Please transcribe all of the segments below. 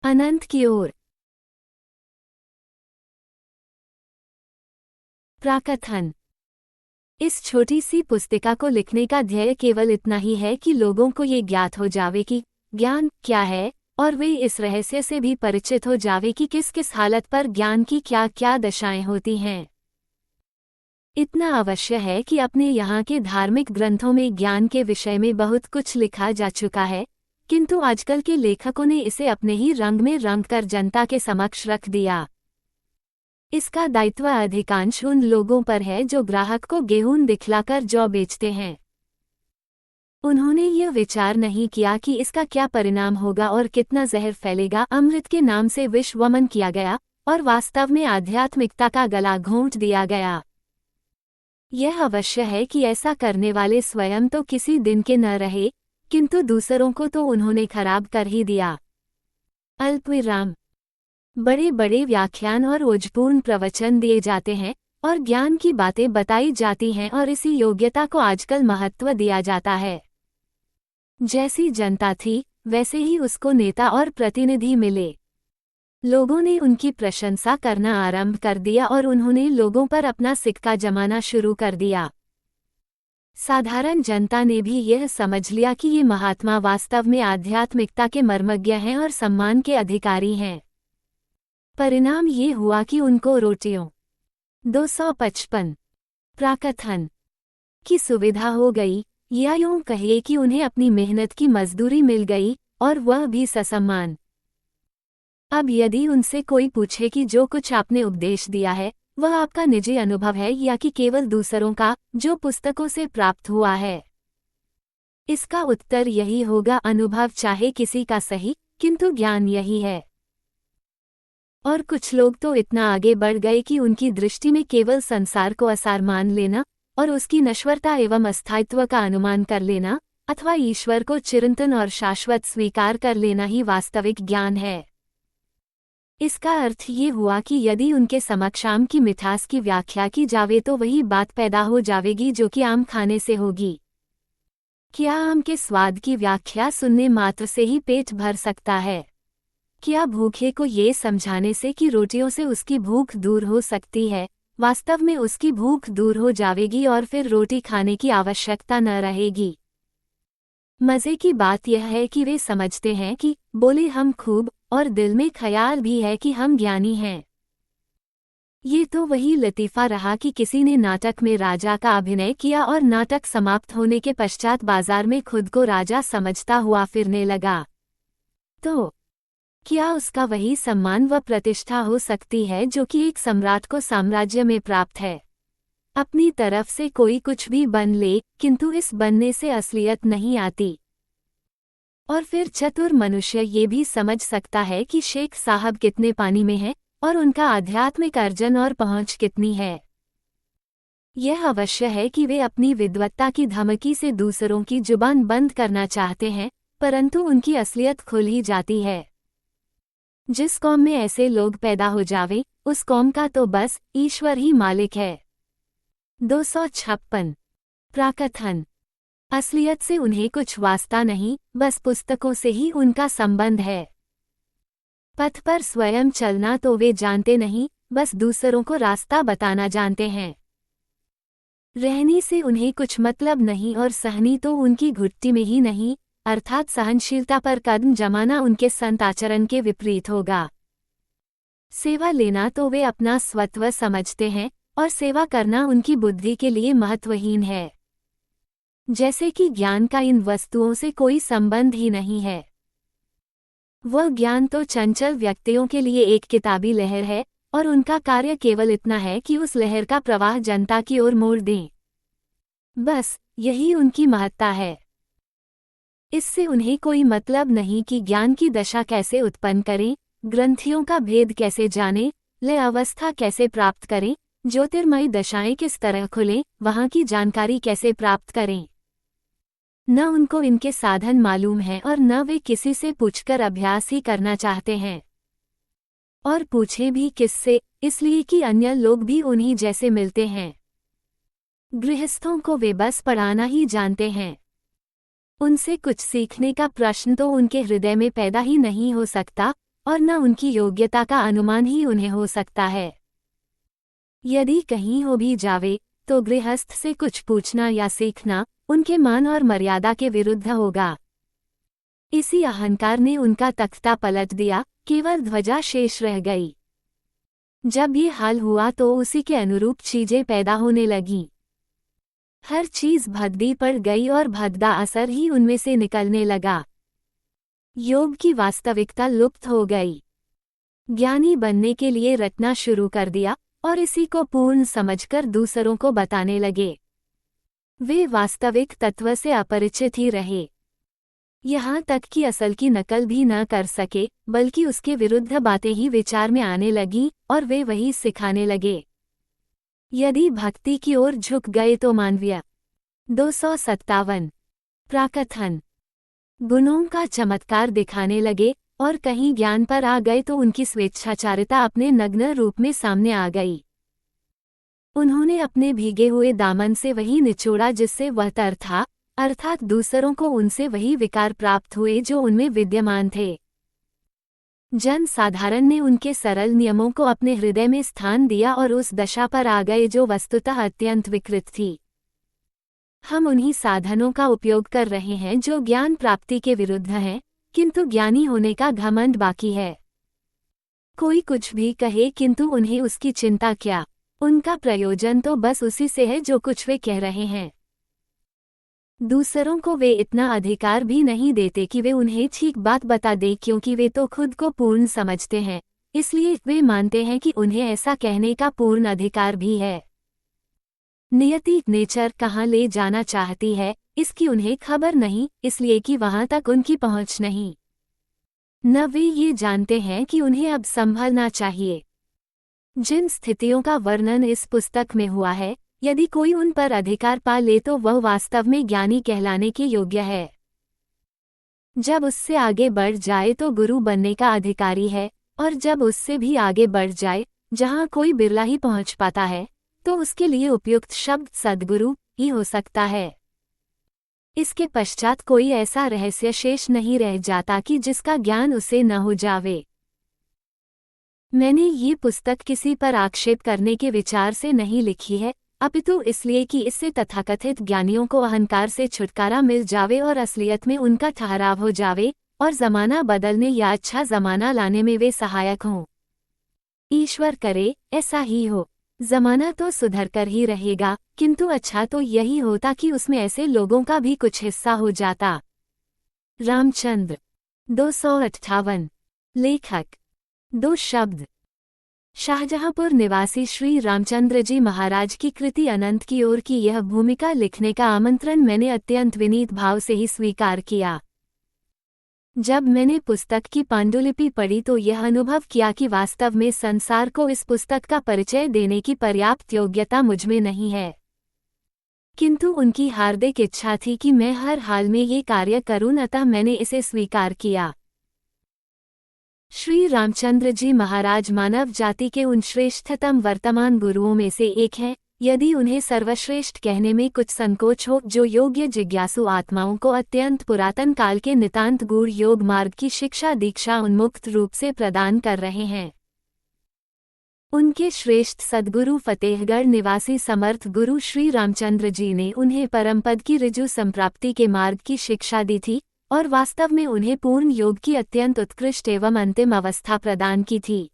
अनंत की ओर। प्राकथन। इस छोटी सी पुस्तिका को लिखने का ध्येय केवल इतना ही है कि लोगों को ये ज्ञात हो जावे कि ज्ञान क्या है, और वे इस रहस्य से भी परिचित हो जावे कि किस किस हालत पर ज्ञान की क्या क्या दशाएं होती हैं। इतना अवश्य है कि अपने यहाँ के धार्मिक ग्रंथों में ज्ञान के विषय में बहुत कुछ लिखा जा चुका है, किंतु आजकल के लेखकों ने इसे अपने ही रंग में रंग कर जनता के समक्ष रख दिया। इसका दायित्व अधिकांश उन लोगों पर है जो ग्राहक को गेहूं दिखलाकर जौ बेचते हैं। उन्होंने यह विचार नहीं किया कि इसका क्या परिणाम होगा और कितना जहर फैलेगा। अमृत के नाम से विष वमन किया गया और वास्तव में आध्यात्मिकता का गला घोंट दिया गया। यह अवश्य है कि ऐसा करने वाले स्वयं तो किसी दिन के न रहे, किंतु दूसरों को तो उन्होंने खराब कर ही दिया। अल्पविराम। बड़े बड़े व्याख्यान और ओजपूर्ण प्रवचन दिए जाते हैं और ज्ञान की बातें बताई जाती हैं और इसी योग्यता को आजकल महत्व दिया जाता है। जैसी जनता थी वैसे ही उसको नेता और प्रतिनिधि मिले। लोगों ने उनकी प्रशंसा करना आरंभ कर दिया और उन्होंने लोगों पर अपना सिक्का जमाना शुरू कर दिया। साधारण जनता ने भी यह समझ लिया कि ये महात्मा वास्तव में आध्यात्मिकता के मर्मज्ञ हैं और सम्मान के अधिकारी हैं। परिणाम ये हुआ कि उनको रोटियों 255 प्राकथन की सुविधा हो गई, या यूं कहिए कि उन्हें अपनी मेहनत की मजदूरी मिल गई, और वह भी ससम्मान। अब यदि उनसे कोई पूछे कि जो कुछ आपने उपदेश दिया है वह आपका निजी अनुभव है या कि केवल दूसरों का जो पुस्तकों से प्राप्त हुआ है, इसका उत्तर यही होगा, अनुभव चाहे किसी का सही, किंतु ज्ञान यही है। और कुछ लोग तो इतना आगे बढ़ गए कि उनकी दृष्टि में केवल संसार को असार मान लेना और उसकी नश्वरता एवं अस्थायित्व का अनुमान कर लेना अथवा ईश्वर को चिरंतन और शाश्वत स्वीकार कर लेना ही वास्तविक ज्ञान है। इसका अर्थ ये हुआ कि यदि उनके समक्ष आम की मिठास की व्याख्या की जावे तो वही बात पैदा हो जावेगी जो कि आम खाने से होगी। क्या आम के स्वाद की व्याख्या सुनने मात्र से ही पेट भर सकता है? क्या भूखे को ये समझाने से कि रोटियों से उसकी भूख दूर हो सकती है, वास्तव में उसकी भूख दूर हो जावेगी और फिर रोटी खाने की आवश्यकता न रहेगी? मज़े की बात यह है कि वे समझते हैं कि बोले हम खूब, और दिल में ख्याल भी है कि हम ज्ञानी हैं। ये तो वही लतीफ़ा रहा कि किसी ने नाटक में राजा का अभिनय किया और नाटक समाप्त होने के पश्चात बाजार में खुद को राजा समझता हुआ फिरने लगा। तो क्या उसका वही सम्मान व प्रतिष्ठा हो सकती है जो कि एक सम्राट को साम्राज्य में प्राप्त है? अपनी तरफ से कोई कुछ भी बन ले, किंतु इस बनने से असलियत नहीं आती। और फिर चतुर मनुष्य ये भी समझ सकता है कि शेख साहब कितने पानी में हैं और उनका आध्यात्मिक अर्जन और पहुंच कितनी है। यह अवश्य है कि वे अपनी विद्वत्ता की धमकी से दूसरों की जुबान बंद करना चाहते हैं, परंतु उनकी असलियत खुल ही जाती है। जिस कौम में ऐसे लोग पैदा हो जावे, उस कौम का तो बस ईश्वर ही मालिक है। 256 प्राकथन। असलियत से उन्हें कुछ वास्ता नहीं, बस पुस्तकों से ही उनका संबंध है। पथ पर स्वयं चलना तो वे जानते नहीं, बस दूसरों को रास्ता बताना जानते हैं। रहने से उन्हें कुछ मतलब नहीं और सहनी तो उनकी घुट्टी में ही नहीं, अर्थात सहनशीलता पर कदम जमाना उनके संत आचरण के विपरीत होगा। सेवा लेना तो वे अपना स्वत्व समझते हैं और सेवा करना उनकी बुद्धि के लिए महत्वहीन है। जैसे कि ज्ञान का इन वस्तुओं से कोई संबंध ही नहीं है। वह ज्ञान तो चंचल व्यक्तियों के लिए एक किताबी लहर है और उनका कार्य केवल इतना है कि उस लहर का प्रवाह जनता की ओर मोड़ दें। बस यही उनकी महत्ता है। इससे उन्हें कोई मतलब नहीं कि ज्ञान की दशा कैसे उत्पन्न करें, ग्रंथियों का भेद कैसे जानें, लय अवस्था कैसे प्राप्त करें, ज्योतिर्मयी दशाएं किस तरह खुलें, वहां की जानकारी कैसे प्राप्त करें। न उनको इनके साधन मालूम हैं और न वे किसी से पूछकर अभ्यास ही करना चाहते हैं। और पूछें भी किससे, इसलिए कि अन्य लोग भी उन्हीं जैसे मिलते हैं। गृहस्थों को वे बस पढ़ाना ही जानते हैं। उनसे कुछ सीखने का प्रश्न तो उनके हृदय में पैदा ही नहीं हो सकता, और न उनकी योग्यता का अनुमान ही उन्हें हो सकता है। यदि कहीं हो भी जावे तो गृहस्थ से कुछ पूछना या सीखना उनके मान और मर्यादा के विरुद्ध होगा। इसी अहंकार ने उनका तख्ता पलट दिया, केवल ध्वजा शेष रह गई। जब ये हाल हुआ तो उसी के अनुरूप चीजें पैदा होने लगीं। हर चीज भद्दी पड़ गई और भद्दा असर ही उनमें से निकलने लगा। योग की वास्तविकता लुप्त हो गई। ज्ञानी बनने के लिए रटना शुरू कर दिया और इसी को पूर्ण समझकर दूसरों को बताने लगे। वे वास्तविक तत्व से अपरिचित ही रहे, यहाँ तक कि असल की नकल भी न कर सके, बल्कि उसके विरुद्ध बातें ही विचार में आने लगीं और वे वही सिखाने लगे। यदि भक्ति की ओर झुक गए तो मानवीय 257 प्राकथन गुणों का चमत्कार दिखाने लगे और कहीं ज्ञान पर आ गए तो उनकी स्वेच्छाचारिता अपने नग्न रूप में सामने आ गई। उन्होंने अपने भीगे हुए दामन से वही निचोड़ा जिससे वह तर था, अर्थात दूसरों को उनसे वही विकार प्राप्त हुए जो उनमें विद्यमान थे। जन साधारण ने उनके सरल नियमों को अपने हृदय में स्थान दिया और उस दशा पर आ गए जो वस्तुतः अत्यंत विकृत थी। हम उन्हीं साधनों का उपयोग कर रहे हैं जो ज्ञान प्राप्ति के विरुद्ध हैं, किंतु ज्ञानी होने का घमंड बाकी है। कोई कुछ भी कहे किंतु उन्हें उसकी चिंता क्या, उनका प्रयोजन तो बस उसी से है जो कुछ वे कह रहे हैं। दूसरों को वे इतना अधिकार भी नहीं देते कि वे उन्हें ठीक बात बता दें, क्योंकि वे तो खुद को पूर्ण समझते हैं, इसलिए वे मानते हैं कि उन्हें ऐसा कहने का पूर्ण अधिकार भी है। नियति नेचर कहाँ ले जाना चाहती है इसकी उन्हें खबर नहीं, इसलिए कि वहां तक उनकी पहुंच नहीं। न वे ये जानते हैं कि उन्हें अब संभलना चाहिए। जिन स्थितियों का वर्णन इस पुस्तक में हुआ है, यदि कोई उन पर अधिकार पा ले तो वह वास्तव में ज्ञानी कहलाने के योग्य है। जब उससे आगे बढ़ जाए तो गुरु बनने का अधिकारी है, और जब उससे भी आगे बढ़ जाए, जहां कोई बिरला ही पहुंच पाता है, तो उसके लिए उपयुक्त शब्द सद्गुरु ही हो सकता है। इसके पश्चात कोई ऐसा रहस्य शेष नहीं रह जाता कि जिसका ज्ञान उसे न हो जावे। मैंने ये पुस्तक किसी पर आक्षेप करने के विचार से नहीं लिखी है, अपितु इसलिए कि इससे तथाकथित ज्ञानियों को अहंकार से छुटकारा मिल जावे और असलियत में उनका ठहराव हो जावे, और जमाना बदलने या अच्छा जमाना लाने में वे सहायक हों। ईश्वर करे ऐसा ही हो। जमाना तो सुधर कर ही रहेगा, किंतु अच्छा तो यही होता कि उसमें ऐसे लोगों का भी कुछ हिस्सा हो जाता। रामचंद्र 258 लेखक 2 शब्द। शाहजहांपुर निवासी श्री रामचंद्र जी महाराज की कृति अनंत की ओर की यह भूमिका लिखने का आमंत्रण मैंने अत्यंत विनीत भाव से ही स्वीकार किया। जब मैंने पुस्तक की पांडुलिपि पढ़ी तो यह अनुभव किया कि वास्तव में संसार को इस पुस्तक का परिचय देने की पर्याप्त योग्यता मुझमें नहीं है, किंतु उनकी हार्दिक इच्छा थी कि मैं हर हाल में ये कार्य करूं, अतः मैंने इसे स्वीकार किया। श्री रामचंद्र जी महाराज मानव जाति के उन श्रेष्ठतम वर्तमान गुरुओं में से एक हैं। यदि उन्हें सर्वश्रेष्ठ कहने में कुछ संकोच हो, जो योग्य जिज्ञासु आत्माओं को अत्यंत पुरातन काल के नितांत गूढ़ योग मार्ग की शिक्षा दीक्षा उन्मुक्त रूप से प्रदान कर रहे हैं। उनके श्रेष्ठ सद्गुरु फतेहगढ़ निवासी समर्थ गुरु श्री रामचंद्र जी ने उन्हें परमपद की ऋजु संप्राप्ति के मार्ग की शिक्षा दी थी, और वास्तव में उन्हें पूर्ण योग की अत्यंत उत्कृष्ट एवं अंतिम अवस्था प्रदान की थी।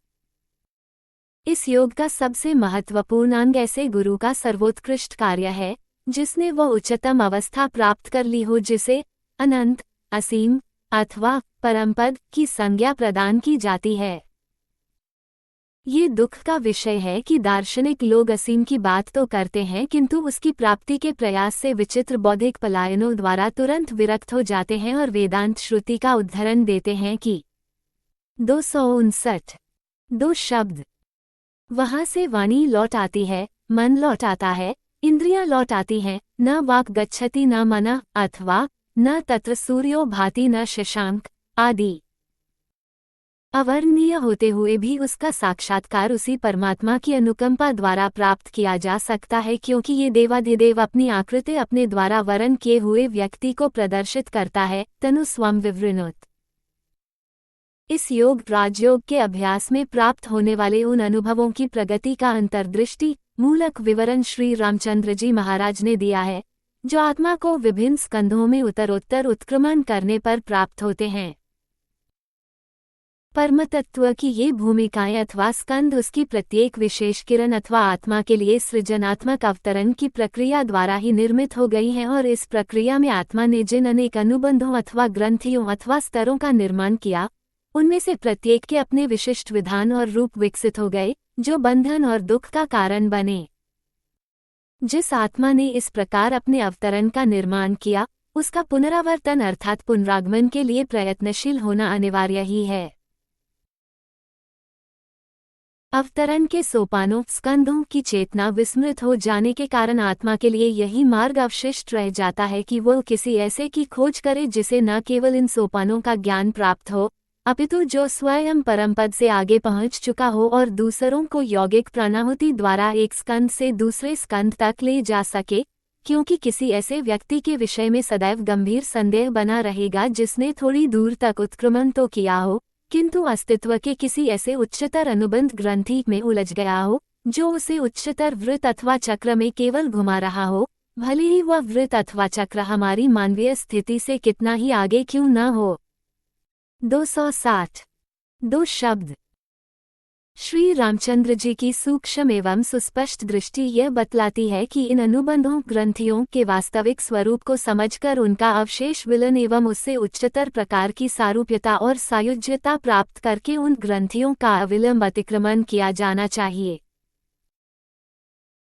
इस योग का सबसे महत्वपूर्ण अंग ऐसे गुरु का सर्वोत्कृष्ट कार्य है जिसने वह उच्चतम अवस्था प्राप्त कर ली हो जिसे अनंत, असीम अथवा परमपद की संज्ञा प्रदान की जाती है। ये दुख का विषय है कि दार्शनिक लोग असीम की बात तो करते हैं, किंतु उसकी प्राप्ति के प्रयास से विचित्र बौद्धिक पलायनों द्वारा तुरंत विरक्त हो जाते हैं और वेदांत श्रुति का उद्धरण देते हैं कि 259 2 शब्द। वहां से वाणी लौट आती है, मन लौट आता है, इंद्रियां लौट आती हैं, न वाक् गच्छति न मनः, अथवा न तत्र सूर्यो भाति न शशांक आदि। अवर्णनीय होते हुए भी उसका साक्षात्कार उसी परमात्मा की अनुकंपा द्वारा प्राप्त किया जा सकता है, क्योंकि ये देवाधिदेव अपनी आकृति अपने द्वारा वर्ण किए हुए व्यक्ति को प्रदर्शित करता है। तनु स्वम विवृणुत। इस योग राजयोग के अभ्यास में प्राप्त होने वाले उन अनुभवों की प्रगति का अंतर्दृष्टि मूलक विवरण श्री रामचंद्र जी महाराज ने दिया है, जो आत्मा को विभिन्न स्कंधों में उत्तरोत्तर उत्क्रमण करने पर प्राप्त होते हैं। परमतत्व की ये भूमिकाएं अथवा स्कंध उसकी प्रत्येक विशेष किरण अथवा आत्मा के लिए सृजनात्मक अवतरण की प्रक्रिया द्वारा ही निर्मित हो गई हैं, और इस प्रक्रिया में आत्मा ने जिन अनेक अनुबंधों अथवा ग्रंथियों अथवा स्तरों का निर्माण किया, उनमें से प्रत्येक के अपने विशिष्ट विधान और रूप विकसित हो गए, जो बंधन और दुख का कारण बने। जिस आत्मा ने इस प्रकार अपने अवतरण का निर्माण किया, उसका पुनरावर्तन अर्थात पुनरागमन के लिए प्रयत्नशील होना अनिवार्य ही है। अवतरण के सोपानों स्कंधों की चेतना विस्मृत हो जाने के कारण आत्मा के लिए यही मार्ग अवशिष्ट रह जाता है कि वो किसी ऐसे की खोज करे जिसे न केवल इन सोपानों का ज्ञान प्राप्त हो, अपितु जो स्वयं परमपद से आगे पहुंच चुका हो और दूसरों को यौगिक प्राणाहुति द्वारा एक स्कंध से दूसरे स्कंध तक ले जा सके, क्योंकि किसी ऐसे व्यक्ति के विषय में सदैव गंभीर संदेह बना रहेगा जिसने थोड़ी दूर तक उत्क्रमण तो किया हो, किंतु अस्तित्व के किसी ऐसे उच्चतर अनुबंध ग्रंथि में उलझ गया हो, जो उसे उच्चतर वृत्त अथवा चक्र में केवल घुमा रहा हो, भले ही वह वृत्त अथवा चक्र हमारी मानवीय स्थिति से कितना ही आगे क्यों न हो। 260 दो शब्द। श्री रामचंद्र जी की सूक्ष्म एवं सुस्पष्ट दृष्टि यह बतलाती है कि इन अनुबंधों ग्रंथियों के वास्तविक स्वरूप को समझकर उनका अवशेष विलन एवं उससे उच्चतर प्रकार की सारूप्यता और सायुज्यता प्राप्त करके उन ग्रंथियों का अविलंब अतिक्रमण किया जाना चाहिए।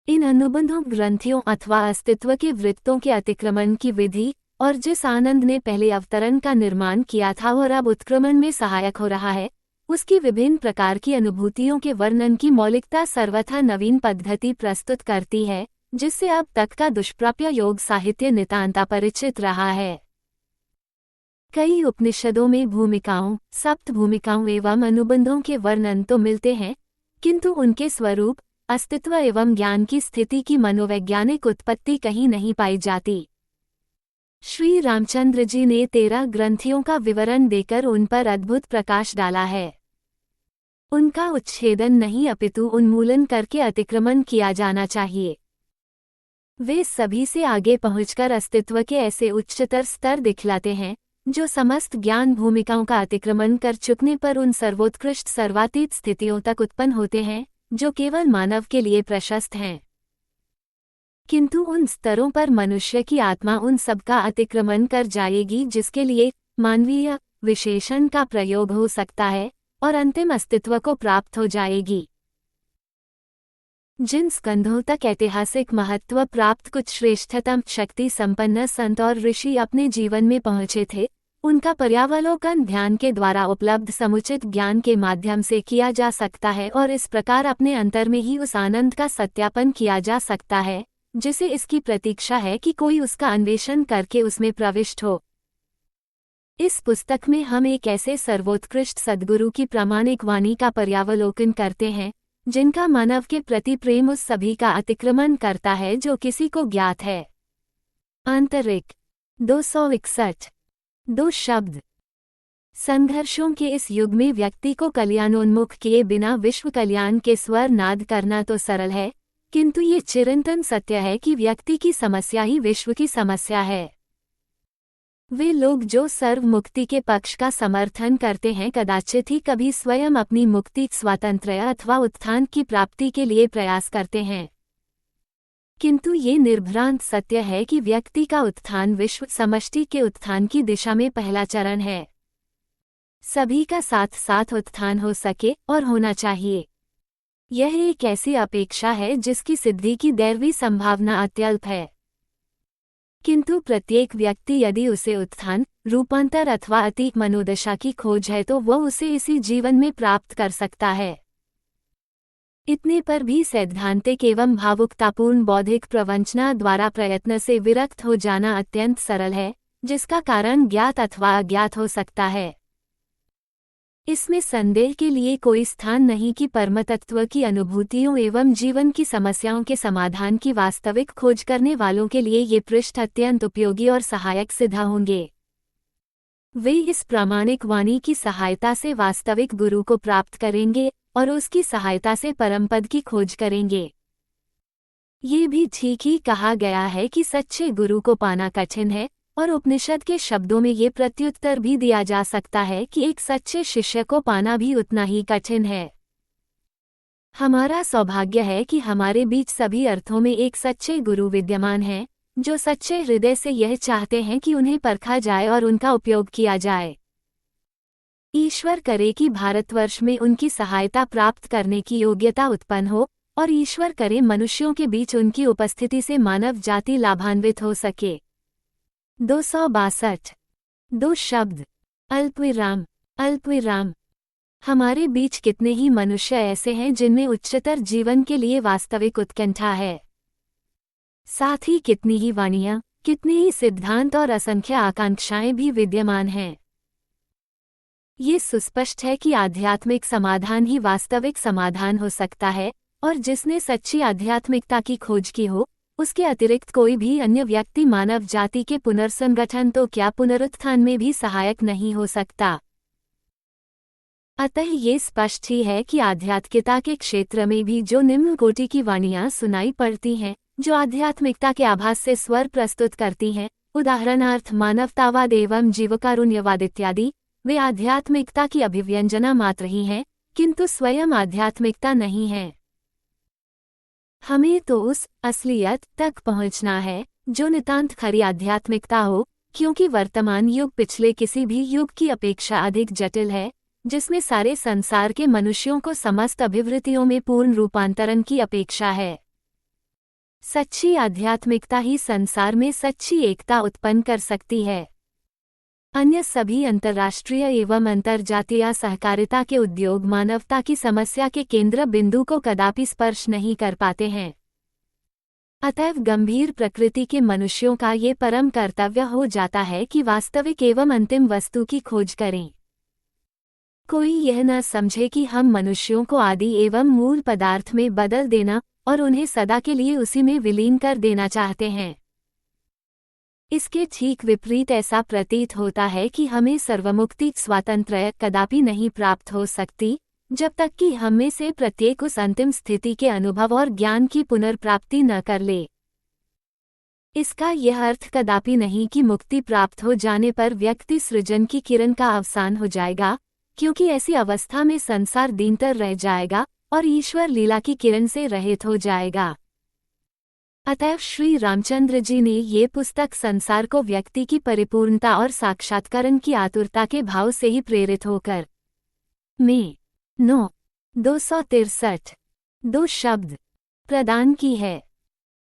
इन अनुबंधों ग्रंथियों अथवा अस्तित्व के वृत्तों के अतिक्रमण की विधि, और जिस आनंद ने पहले अवतरण का निर्माण किया था और अब उत्क्रमण में सहायक हो रहा है, उसकी विभिन्न प्रकार की अनुभूतियों के वर्णन की मौलिकता सर्वथा नवीन पद्धति प्रस्तुत करती है, जिससे अब तक का दुष्प्राप्य योग साहित्य नितांत अपरिचित रहा है। कई उपनिषदों में भूमिकाओं, सप्त भूमिकाओं एवं अनुबंधों के वर्णन तो मिलते हैं, किंतु उनके स्वरूप, अस्तित्व एवं ज्ञान की स्थिति की मनोवैज्ञानिक उत्पत्ति कहीं नहीं पाई जाती। श्री रामचंद्र जी ने 13 ग्रंथियों का विवरण देकर उन पर अद्भुत प्रकाश डाला है। उनका उच्छेदन नहीं अपितु उन्मूलन करके अतिक्रमण किया जाना चाहिए। वे सभी से आगे पहुंचकर अस्तित्व के ऐसे उच्चतर स्तर दिखलाते हैं, जो समस्त ज्ञान भूमिकाओं का अतिक्रमण कर चुकने पर उन सर्वोत्कृष्ट सर्वातीत स्थितियों तक उत्पन्न होते हैं, जो केवल मानव के लिए प्रशस्त हैं। किंतु उन स्तरों पर मनुष्य की आत्मा उन सब का अतिक्रमण कर जाएगी जिसके लिए मानवीय विशेषण का प्रयोग हो सकता है, और अंतिम अस्तित्व को प्राप्त हो जाएगी। जिन स्कंधों तक ऐतिहासिक महत्व प्राप्त कुछ श्रेष्ठतम शक्ति संपन्न संत और ऋषि अपने जीवन में पहुंचे थे, उनका पर्यावलोकन ध्यान के द्वारा उपलब्ध समुचित ज्ञान के माध्यम से किया जा सकता है, और इस प्रकार अपने अंतर में ही उस आनंद का सत्यापन किया जा सकता है, जिसे इसकी प्रतीक्षा है कि कोई उसका अन्वेषण करके उसमें प्रविष्ट हो। इस पुस्तक में हम एक ऐसे सर्वोत्कृष्ट सद्गुरु की प्रामाणिक वाणी का पर्यावलोकन करते हैं, जिनका मानव के प्रति प्रेम उस सभी का अतिक्रमण करता है जो किसी को ज्ञात है। आंतरिक 261 दो शब्द। संघर्षों के इस युग में व्यक्ति को कल्याणोन्मुख किए बिना विश्व कल्याण के स्वर नाद करना तो सरल है, किंतु ये चिरंतन सत्य है कि व्यक्ति की समस्या ही विश्व की समस्या है। वे लोग जो सर्व मुक्ति के पक्ष का समर्थन करते हैं कदाचित ही कभी स्वयं अपनी मुक्ति, स्वातंत्र्य अथवा उत्थान की प्राप्ति के लिए प्रयास करते हैं। किंतु ये निर्भ्रांत सत्य है कि व्यक्ति का उत्थान विश्व समष्टि के उत्थान की दिशा में पहला चरण है। सभी का साथ साथ उत्थान हो सके और होना चाहिए। यह एक ऐसी अपेक्षा है जिसकी सिद्धि की दैवी संभावना अत्यल्प है। किंतु प्रत्येक व्यक्ति यदि उसे उत्थान, रूपांतर अथवा अतीत मनोदशा की खोज है तो वह उसे इसी जीवन में प्राप्त कर सकता है। इतने पर भी सैद्धांतिक एवं भावुकतापूर्ण बौद्धिक प्रवंचना द्वारा प्रयत्न से विरक्त हो जाना अत्यंत सरल है, जिसका कारण ज्ञात अथवा अज्ञात हो सकता है। इसमें संदेह के लिए कोई स्थान नहीं कि परमतत्व की अनुभूतियों एवं जीवन की समस्याओं के समाधान की वास्तविक खोज करने वालों के लिए ये पृष्ठ अत्यंत उपयोगी और सहायक सिद्ध होंगे। वे इस प्रामाणिक वाणी की सहायता से वास्तविक गुरु को प्राप्त करेंगे और उसकी सहायता से परमपद की खोज करेंगे। ये भी ठीक ही कहा गया है कि सच्चे गुरु को पाना कठिन है, और उपनिषद के शब्दों में ये प्रत्युत्तर भी दिया जा सकता है कि एक सच्चे शिष्य को पाना भी उतना ही कठिन है। हमारा सौभाग्य है कि हमारे बीच सभी अर्थों में एक सच्चे गुरु विद्यमान हैं, जो सच्चे हृदय से यह चाहते हैं कि उन्हें परखा जाए और उनका उपयोग किया जाए। ईश्वर करे कि भारतवर्ष में उनकी सहायता प्राप्त करने की योग्यता उत्पन्न हो, और ईश्वर करे मनुष्यों के बीच उनकी उपस्थिति से मानव जाति लाभान्वित हो सके। 262। दो शब्द। अल्पविराम। अल्पविराम। हमारे बीच कितने ही मनुष्य ऐसे हैं जिनमें उच्चतर जीवन के लिए वास्तविक उत्कंठा है। साथ ही कितनी ही वाणियां, कितने ही सिद्धांत और असंख्य आकांक्षाएं भी विद्यमान हैं। ये सुस्पष्ट है कि आध्यात्मिक समाधान ही वास्तविक समाधान हो सकता है, और जिसने सच्ची आध्यात्मिकता की खोज की हो, उसके अतिरिक्त कोई भी अन्य व्यक्ति मानव जाति के पुनर्संगठन तो क्या पुनरुत्थान में भी सहायक नहीं हो सकता। अतः ये स्पष्ट ही है कि आध्यात्मिकता के क्षेत्र में भी जो निम्न कोटि की वाणियां सुनाई पड़ती हैं, जो आध्यात्मिकता के आभास से स्वर प्रस्तुत करती हैं, उदाहरणार्थ मानवतावाद एवं जीवकारुण्यवाद इत्यादि, वे आध्यात्मिकता की अभिव्यंजना मात्र ही हैं, किंतु स्वयं आध्यात्मिकता नहीं है। हमें तो उस असलियत तक पहुंचना है जो नितांत खरी आध्यात्मिकता हो, क्योंकि वर्तमान युग पिछले किसी भी युग की अपेक्षा अधिक जटिल है, जिसमें सारे संसार के मनुष्यों को समस्त अभिवृत्तियों में पूर्ण रूपांतरण की अपेक्षा है। सच्ची आध्यात्मिकता ही संसार में सच्ची एकता उत्पन्न कर सकती है। अन्य सभी अंतर्राष्ट्रीय एवं अंतर्जातीय सहकारिता के उद्योग मानवता की समस्या के केंद्र बिंदु को कदापि स्पर्श नहीं कर पाते हैं। अतएव गंभीर प्रकृति के मनुष्यों का ये परम कर्तव्य हो जाता है कि वास्तविक एवं अंतिम वस्तु की खोज करें। कोई यह न समझे कि हम मनुष्यों को आदि एवं मूल पदार्थ में बदल देना और उन्हें सदा के लिए उसी में विलीन कर देना चाहते हैं। इसके ठीक विपरीत ऐसा प्रतीत होता है कि हमें सर्वमुक्ति स्वातंत्र्य कदापि नहीं प्राप्त हो सकती, जब तक कि हम में से प्रत्येक उस अंतिम स्थिति के अनुभव और ज्ञान की पुनर्प्राप्ति न कर ले। इसका यह अर्थ कदापि नहीं कि मुक्ति प्राप्त हो जाने पर व्यक्ति सृजन की किरण का अवसान हो जाएगा, क्योंकि ऐसी अवस्था में संसार दीनतर रह जाएगा और ईश्वर लीला की किरण से रहित हो जाएगा। अतएव श्री रामचंद्र जी ने ये पुस्तक संसार को व्यक्ति की परिपूर्णता और साक्षात्करण की आतुरता के भाव से ही प्रेरित होकर में 263 दो शब्द प्रदान की है।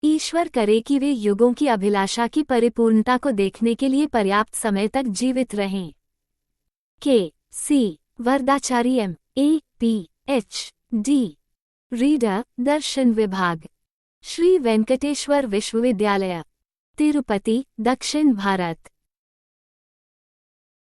ईश्वर करे कि वे युगों की अभिलाषा की परिपूर्णता को देखने के लिए पर्याप्त समय तक जीवित रहें। के.सी. वरदाचार्य M.A. Ph.D. रीडर दर्शन विभाग, श्री वेंकटेश्वर विश्वविद्यालय, तिरुपति, दक्षिण भारत।